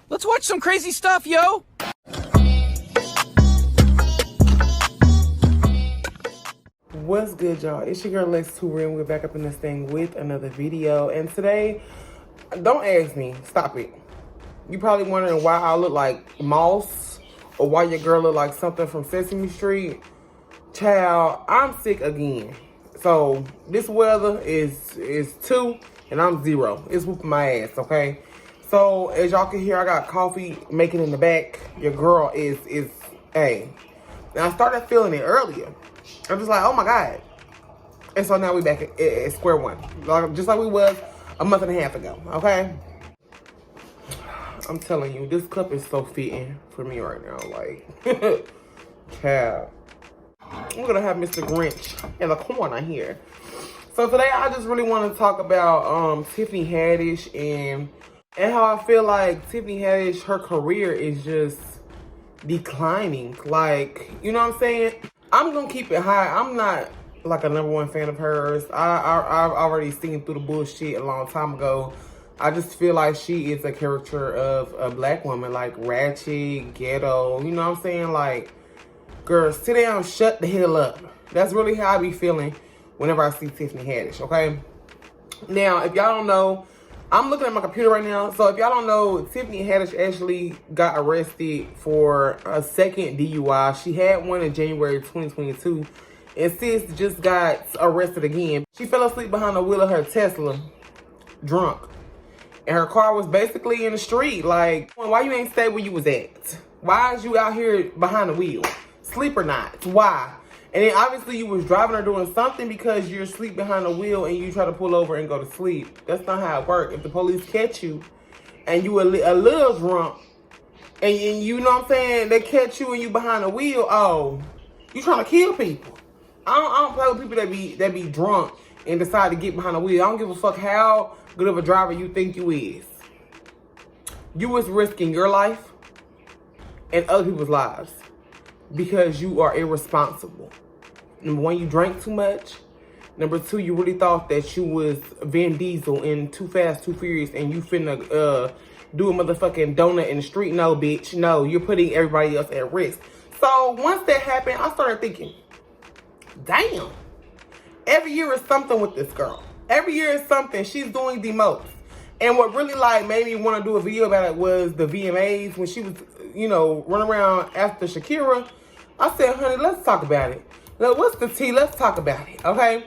Let's watch some crazy stuff, yo! What's good, y'all? It's your girl Lex Tourer, and we're back up in this thing with another video. And today, don't ask me, stop it. You probably wondering why I look like Moss or why your girl look like something from Sesame Street. Child, I'm sick again. So this weather is 2 and I'm 0. It's whooping my ass, okay? So as y'all can hear, I got coffee making in the back. Your girl is hey. And I started feeling it earlier. I'm just like, oh my God. And so now we back at square one. Just like we was a month and a half ago, okay? I'm telling you, this cup is so fitting for me right now. Like, child. We're gonna have Mr. Grinch in the corner here. So today I just really want to talk about Tiffany Haddish and how I feel like Tiffany Haddish, her career is just declining. Like, you know what I'm saying? I'm gonna keep it high. I'm not like a #1 fan of hers. I've already seen through the bullshit a long time ago. I just feel like she is a caricature of a black woman, like ratchet, ghetto. You know what I'm saying? Like, girl, sit down, shut the hell up. That's really how I be feeling whenever I see Tiffany Haddish, okay? Now, if y'all don't know, I'm looking at my computer right now. So if y'all don't know, Tiffany Haddish actually got arrested for a second DUI. She had one in January 2022. And sis just got arrested again. She fell asleep behind the wheel of her Tesla, drunk. And her car was basically in the street. Like, why you ain't stay where you was at? Why is you out here behind the wheel? Sleep or not? Why? And then obviously you was driving or doing something because you're asleep behind the wheel and you try to pull over and go to sleep. That's not how it works. If the police catch you and you a little drunk and you know what I'm saying, they catch you and you behind the wheel, oh, you trying to kill people. I don't play with people that be drunk and decide to get behind the wheel. I don't give a fuck how good of a driver you think you is. You was risking your life and other people's lives because you are irresponsible. Number 1, you drank too much. Number 2, you really thought that you was Vin Diesel in Too Fast, Too Furious and you finna do a motherfucking donut in the street. No, bitch. No, you're putting everybody else at risk. So once that happened, I started thinking, damn. Every year is something with this girl. Every year is something. She's doing the most. And what really like made me want to do a video about it was the VMAs when she was, you know, running around after Shakira. I said, honey, let's talk about it. Look, what's the tea? Let's talk about it, okay?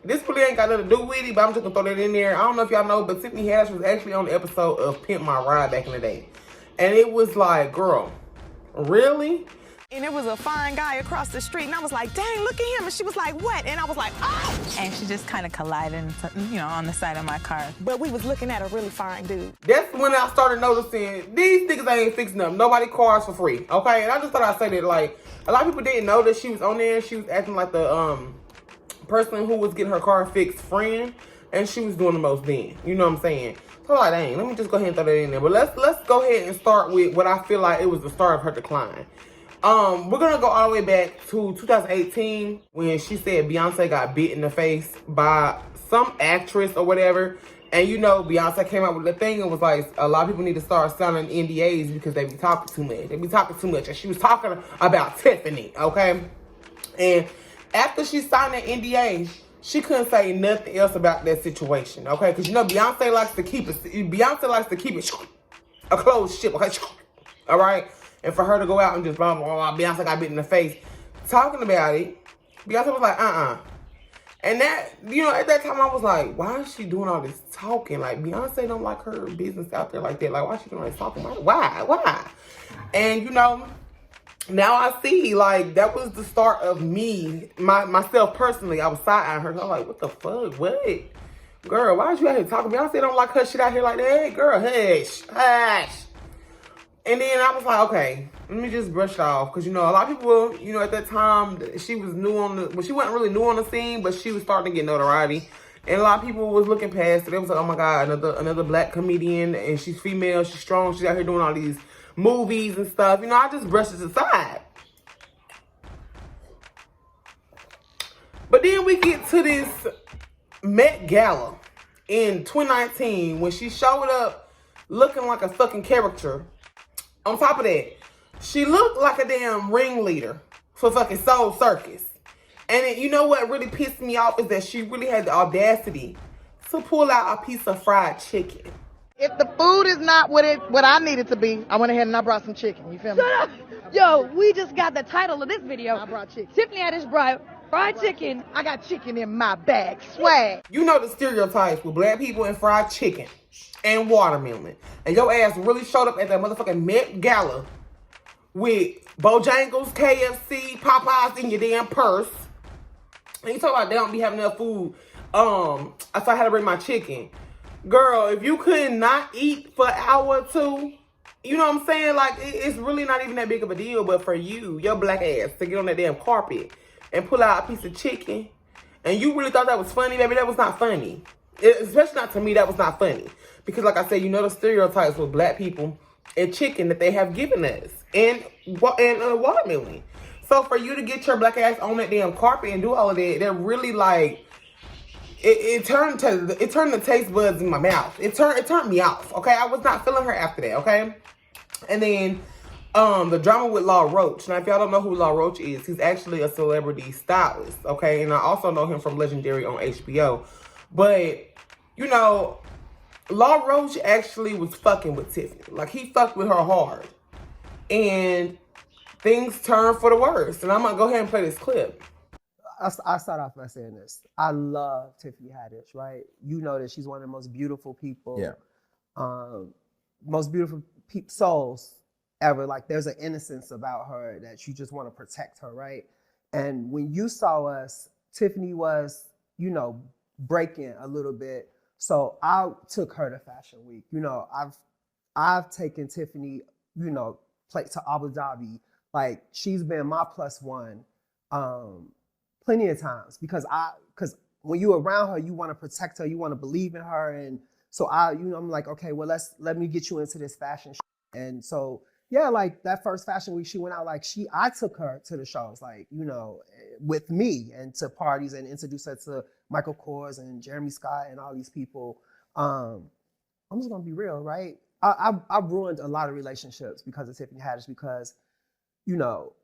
This really ain't got nothing to do with it, but I'm just gonna throw that in there. I don't know if y'all know, but Tiffany Haddish was actually on the episode of Pimp My Ride back in the day. And it was like, girl, really? And it was a fine guy across the street, and I was like, dang, look at him. And she was like, what? And I was like, oh! And she just kind of collided, you know, on the side of my car. But we was looking at a really fine dude. That's when I started noticing these niggas ain't fixing up nobody cars for free, okay? And I just thought I'd say that, like, a lot of people didn't know that she was on there. She was acting like the person who was getting her car fixed friend, and she was doing the most then. You know what I'm saying? So like, dang, let me just go ahead and throw that in there. But let's go ahead and start with what I feel like it was the start of her decline. We're gonna go all the way back to 2018 when she said Beyonce got bit in the face by some actress or whatever. And you know, Beyonce came out with the thing and was like, a lot of people need to start signing NDAs because they be talking too much. They be talking too much. And she was talking about Tiffany, okay? And after she signed that NDA, she couldn't say nothing else about that situation, okay? Because you know, Beyonce likes to keep it a closed ship, okay? All right? And for her to go out and just blah, blah, blah, Beyonce got bit in the face talking about it, Beyonce was like, And that, you know, at that time I was like, why is she doing all this talking? Like, Beyonce don't like her business out there like that. Like, why is she doing all this talking? Why? And, you know, now I see, like, that was the start of me, myself personally. I was side-eyeing her. I was like, what the fuck? What? Girl, why is you out here talking? Beyonce don't like her shit out here like that. Hey, girl, hush. And then I was like, okay, let me just brush it off. Because, you know, a lot of people, you know, at that time, she was new on the, well, she wasn't really new on the scene, but she was starting to get notoriety. And a lot of people was looking past it. It was like, oh my God, another black comedian. And she's female, she's strong, she's out here doing all these movies and stuff. You know, I just brushed it aside. But then we get to this Met Gala in 2019 when she showed up looking like a fucking character. On top of that, she looked like a damn ringleader for fucking Soul Circus. And you know what really pissed me off is that she really had the audacity to pull out a piece of fried chicken. If the food is not what I need it to be, I went ahead and I brought some chicken. You feel me? Shut up! Yo, we just got the title of this video. I brought chicken. Tiffany Haddish brought fried chicken. I got chicken in my bag. Swag. You know the stereotypes with black people and fried chicken and watermelon. And your ass really showed up at that motherfucking Met Gala with Bojangles, KFC, Popeyes in your damn purse. And you talk about they don't be having enough food. So I had to bring my chicken. Girl, if you could not eat for an hour or two, you know what I'm saying? Like, it's really not even that big of a deal. But for you, your black ass, to get on that damn carpet and pull out a piece of chicken, and you really thought that was funny, baby, that was not funny. Especially not to me, that was not funny. Because like I said, you know the stereotypes with black people and chicken that they have given us. And watermelon. So for you to get your black ass on that damn carpet and do all of that, they're really like... It turned the taste buds in my mouth. It turned me off. Okay, I was not feeling her after that. Okay, and then the drama with Roach. Now, if y'all don't know who Roach is, he's actually a celebrity stylist. Okay, and I also know him from Legendary on HBO. But you know, Roach actually was fucking with Tiffany. Like, he fucked with her hard, and things turned for the worse. And I'm gonna go ahead and play this clip. I start off by saying this. I love Tiffany Haddish, right? You know that she's one of the most beautiful people, most beautiful souls ever. Like, there's an innocence about her that you just want to protect her, right? And when you saw us, Tiffany was, you know, breaking a little bit. So I took her to Fashion Week. You know, I've taken Tiffany, you know, to Abu Dhabi. Like, she's been my plus one. Plenty of times because when you're around her, you want to protect her, you want to believe in her, and so I'm like, okay, well, let me get you into this fashion and so yeah, like that first Fashion Week, she went out, like I took her to the shows, like, you know, with me, and to parties, and introduced her to Michael Kors and Jeremy Scott and all these people. I'm just gonna be real, right? I've ruined a lot of relationships because of Tiffany Haddish, because, you know,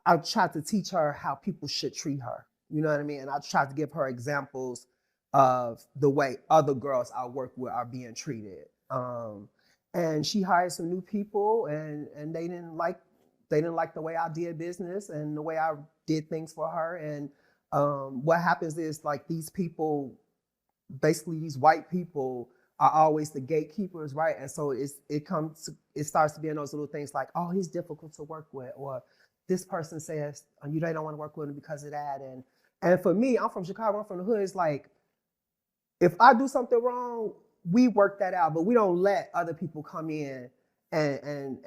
I tried to teach her how people should treat her. You know what I mean? And I tried to give her examples of the way other girls I work with are being treated. And she hired some new people, and they didn't like the way I did business and the way I did things for her. And what happens is, like, these people, basically these white people, are always the gatekeepers, right? And so it starts to be in those little things like, oh, he's difficult to work with, or this person says, they don't want to work with him because of that. And for me, I'm from Chicago, I'm from the hood. It's like, if I do something wrong, we work that out, but we don't let other people come in and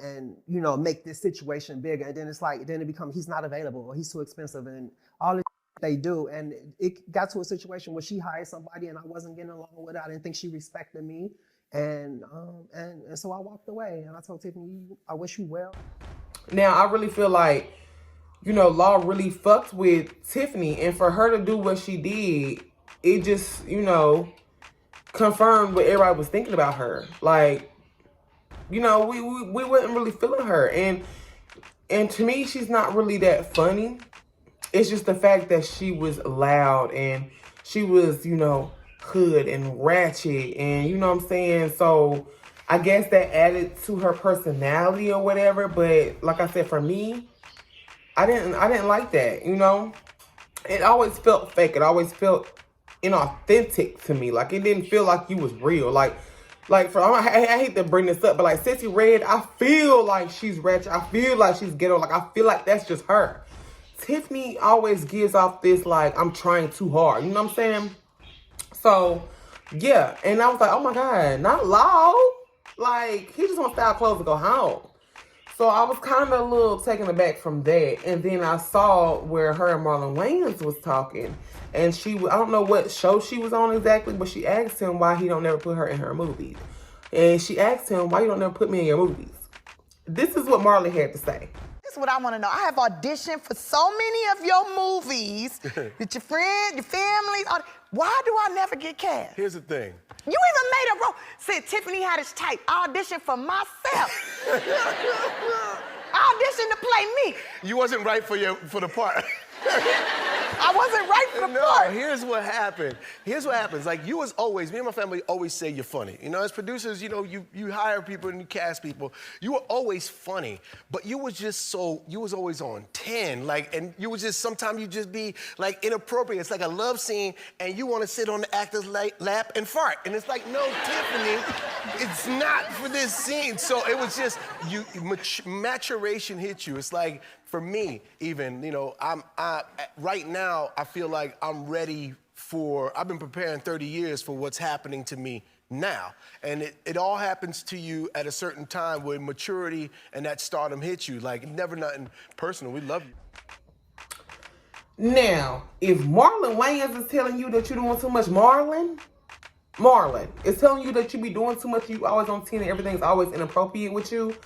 you know, make this situation bigger. And then it's like, then it becomes, he's not available, or he's too expensive, and all this they do. And it got to a situation where she hired somebody and I wasn't getting along with her. I didn't think she respected me. And so I walked away, and I told Tiffany, I wish you well. Now, I really feel like, you know, Law really fucked with Tiffany, and for her to do what she did, it just, you know, confirmed what everybody was thinking about her. Like, you know, we wasn't really feeling her, and to me, she's not really that funny. It's just the fact that she was loud, and she was, you know, hood and ratchet, and you know what I'm saying? So I guess that added to her personality or whatever. But like I said, for me, I didn't like that, you know? It always felt fake. It always felt inauthentic to me. Like, it didn't feel like you was real. Like I hate to bring this up, but like Sissy Red, I feel like she's ratchet. I feel like she's ghetto. Like, I feel like that's just her. Tiffany always gives off this, like, I'm trying too hard. You know what I'm saying? So, yeah. And I was like, oh my God, not Law. Like, he just wants style clothes to go home. So I was kind of a little taken aback from that. And then I saw where her and Marlon Wayans was talking. And I don't know what show she was on exactly, but she asked him why he don't never put her in her movies. And she asked him, why you don't never put me in your movies? This is what Marlon had to say. This is what I want to know. I have auditioned for so many of your movies with your friends, your family. Why do I never get cast? Here's the thing. You even made a role. Said Tiffany Haddish type, audition for myself. Audition to play me. You wasn't right for the part. I wasn't right for the No, part. here's what happened. Here's what happens. Like, you was always, me and my family always say you're funny. You know, as producers, you know, you hire people and you cast people. You were always funny, but you was just so, you was always on 10. Like, and you was just, sometimes you just be like inappropriate. It's like a love scene and you want to sit on the actor's lap and fart. And it's like, no, Tiffany, it's not for this scene. So it was just, maturation hit you. It's like, for me, even, you know, right now, I feel like I'm ready for, I've been preparing 30 years for what's happening to me now. And it all happens to you at a certain time when maturity and that stardom hits you. Like, never nothing personal. We love you. Now, if Marlon Wayans is telling you that you're doing too much, Marlon is telling you that you be doing too much, you always on 10 and everything's always inappropriate with you,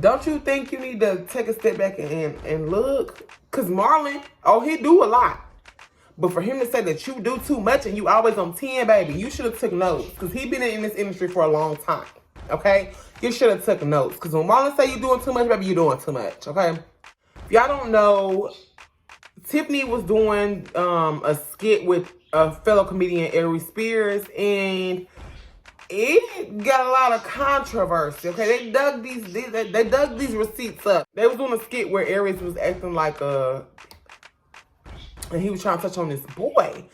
don't you think you need to take a step back and look? Because Marlon, he do a lot. But for him to say that you do too much and you always on 10, baby, you should have took notes. Because he been in this industry for a long time, okay? You should have took notes. Because when Marlon say you doing too much, baby, you doing too much, okay? If y'all don't know, Tiffany was doing a skit with a fellow comedian, Aries Spears, and it got a lot of controversy, okay? They dug these receipts up. They was doing a skit where Aries was acting like and he was trying to touch on this boy.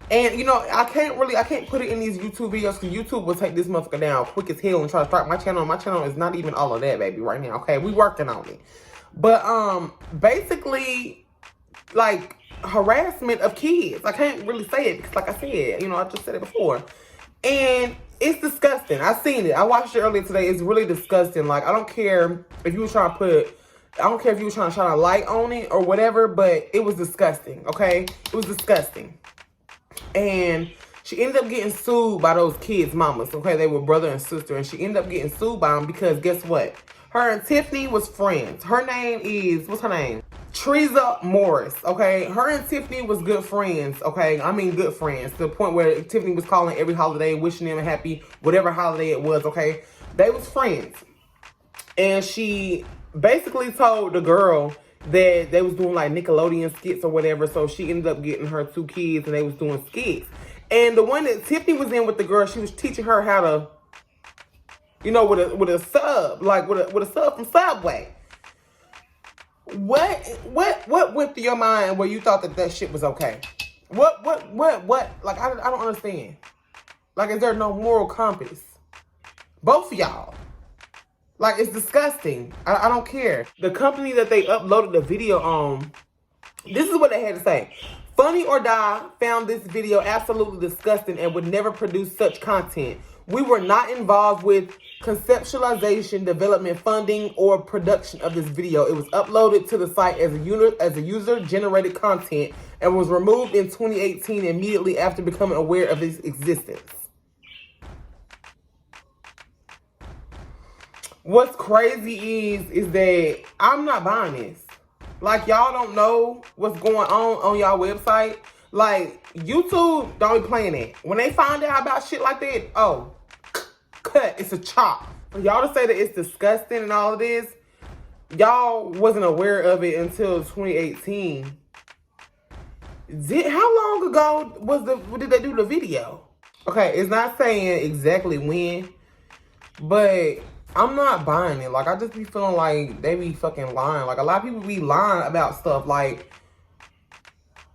And, you know, I can't put it in these YouTube videos because YouTube will take this motherfucker down quick as hell and try to strike my channel. My channel is not even all of that, baby, right now, okay? We working on it. But, basically, like, harassment of kids. I can't really say it because, like I said, you know, I just said it before. And it's disgusting. I seen it. I watched it earlier today. It's really disgusting. Like, I don't care if you were trying to shine a light on it or whatever, but it was disgusting, okay? It was disgusting. And she ended up getting sued by those kids' mamas, okay? They were brother and sister, and she ended up getting sued by them because guess what? Her and Tiffany was friends. Her name is, what's her name? Teresa Morris, okay? Her and Tiffany was good friends, okay? I mean good friends, to the point where Tiffany was calling every holiday, wishing them a happy, whatever holiday it was, okay? They was friends. And she basically told the girl that they was doing like Nickelodeon skits or whatever, so she ended up getting her 2 kids and they was doing skits. And the one that Tiffany was in with the girl, she was teaching her how to, you know, with a sub, like with a sub from Subway. What went through your mind where you thought that shit was okay? What? Like, I don't understand. Like, is there no moral compass? Both of y'all. Like, it's disgusting. I don't care. The company that they uploaded the video on, this is what they had to say. Funny or Die found this video absolutely disgusting and would never produce such content. We were not involved with conceptualization, development, funding, or production of this video. It was uploaded to the site as a user-generated content and was removed in 2018 immediately after becoming aware of its existence. What's crazy is that I'm not buying this. Like, y'all don't know what's going on y'all website. Like, YouTube don't be playing it. When they find out about shit like that, oh, cut, it's a chop. For y'all to say that it's disgusting and all of this, y'all wasn't aware of it until 2018. How long ago did they do the video? Okay, it's not saying exactly when, but I'm not buying it. Like, I just be feeling like they be fucking lying. Like, a lot of people be lying about stuff. Like,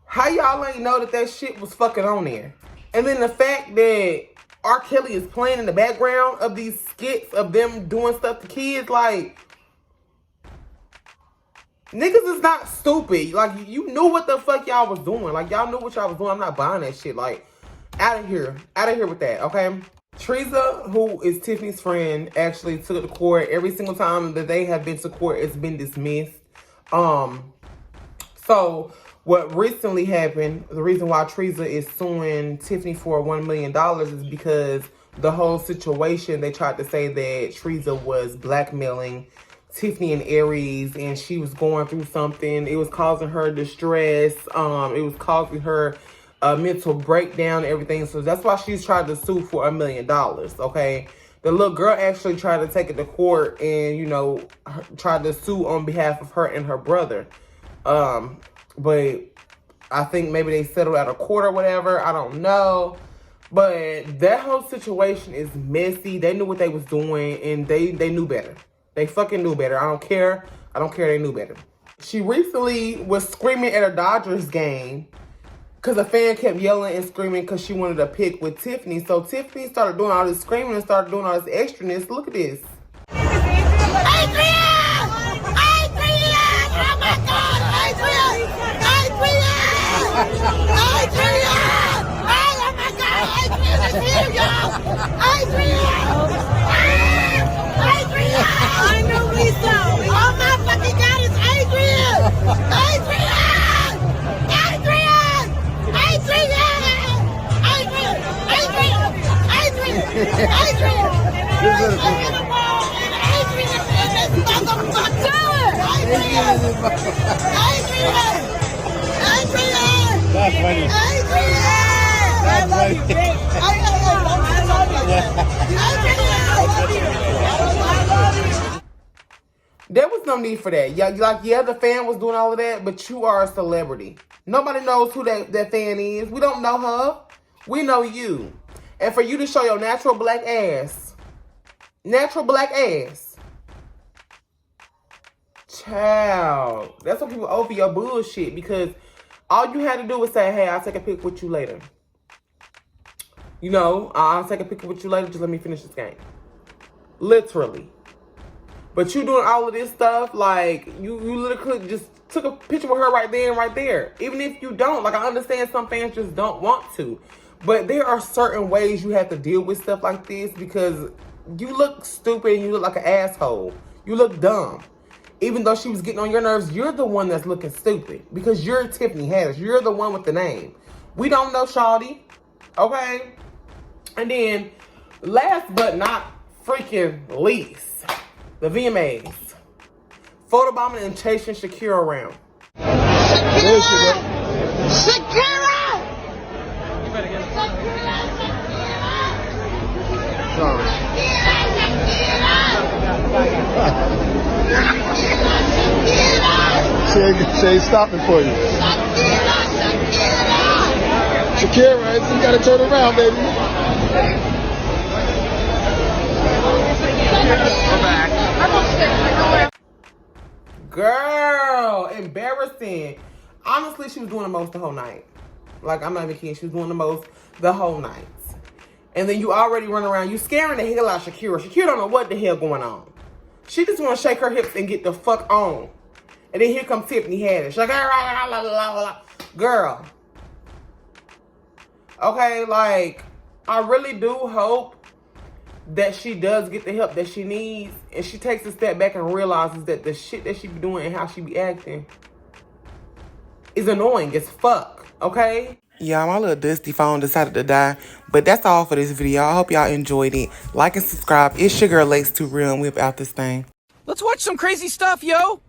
how y'all ain't know that shit was fucking on there? And then the fact that R. Kelly is playing in the background of these skits of them doing stuff to kids, like, niggas is not stupid. Like, you knew what the fuck y'all was doing. Like, y'all knew what y'all was doing. I'm not buying that shit. Like, out of here. Out of here with that, okay? Teresa, who is Tiffany's friend, actually took it to court. Every single time that they have been to court, it's been dismissed. So what recently happened, the reason why Teresa is suing Tiffany for $1 million is because the whole situation, they tried to say that Teresa was blackmailing Tiffany and Aries, and she was going through something. It was causing her distress. It was causing her a mental breakdown and everything. So that's why she's tried to sue for $1 million, okay? The little girl actually tried to take it to court and, you know, tried to sue on behalf of her and her brother. But I think maybe they settled out of court or whatever. I don't know. But that whole situation is messy. They knew what they was doing, and they knew better. They fucking knew better. I don't care. I don't care. They knew better. She recently was screaming at a Dodgers game because a fan kept yelling and screaming because she wanted a pic with Tiffany. So Tiffany started doing all this screaming and started doing all this extraness. Look at this. I know Lisa. Oh my fucking God, it's Adrian! Adrian! Adrian! Adrian! Adrian! Adrian! Adrian! Adrian! Adrian! That's funny. There was no need for that. Yeah, the fan was doing all of that, but you are a celebrity. Nobody knows who that fan is. We don't know her. We know you. And for you to show your natural black ass, child, that's what people owe for your bullshit, because all you had to do was say, hey, I'll take a pic with you later. You know, I'll take a picture with you later. Just let me finish this game. Literally. But you doing all of this stuff, like, you literally just took a picture with her right there and right there. Even if you don't, like, I understand some fans just don't want to. But there are certain ways you have to deal with stuff like this, because you look stupid and you look like an asshole. You look dumb. Even though she was getting on your nerves, you're the one that's looking stupid. Because you're Tiffany Haddish. You're the one with the name. We don't know Shawty. Okay? And then, last but not freaking least, the VMAs. Photobombing and chasing Shakira around. Shakira! Shakira! Sorry. She ain't stopping for you. Shakira, you gotta turn around, baby. Girl, embarrassing. Honestly, she was doing the most the whole night. Like, I'm not even kidding. She was doing the most the whole night. And then you already run around. You scaring the hell out of Shakira. Shakira don't know what the hell going on. She just want to shake her hips and get the fuck on. And then here comes Tiffany Haddish. Like, girl. Okay, like, I really do hope that she does get the help that she needs, and she takes a step back and realizes that the shit that she be doing and how she be acting is annoying as fuck, okay? Yeah, my little dusty phone decided to die, but that's all for this video. I hope y'all enjoyed it. Like and subscribe. It's your girl Lex 2 Real, and we about this thing. Let's watch some crazy stuff, yo.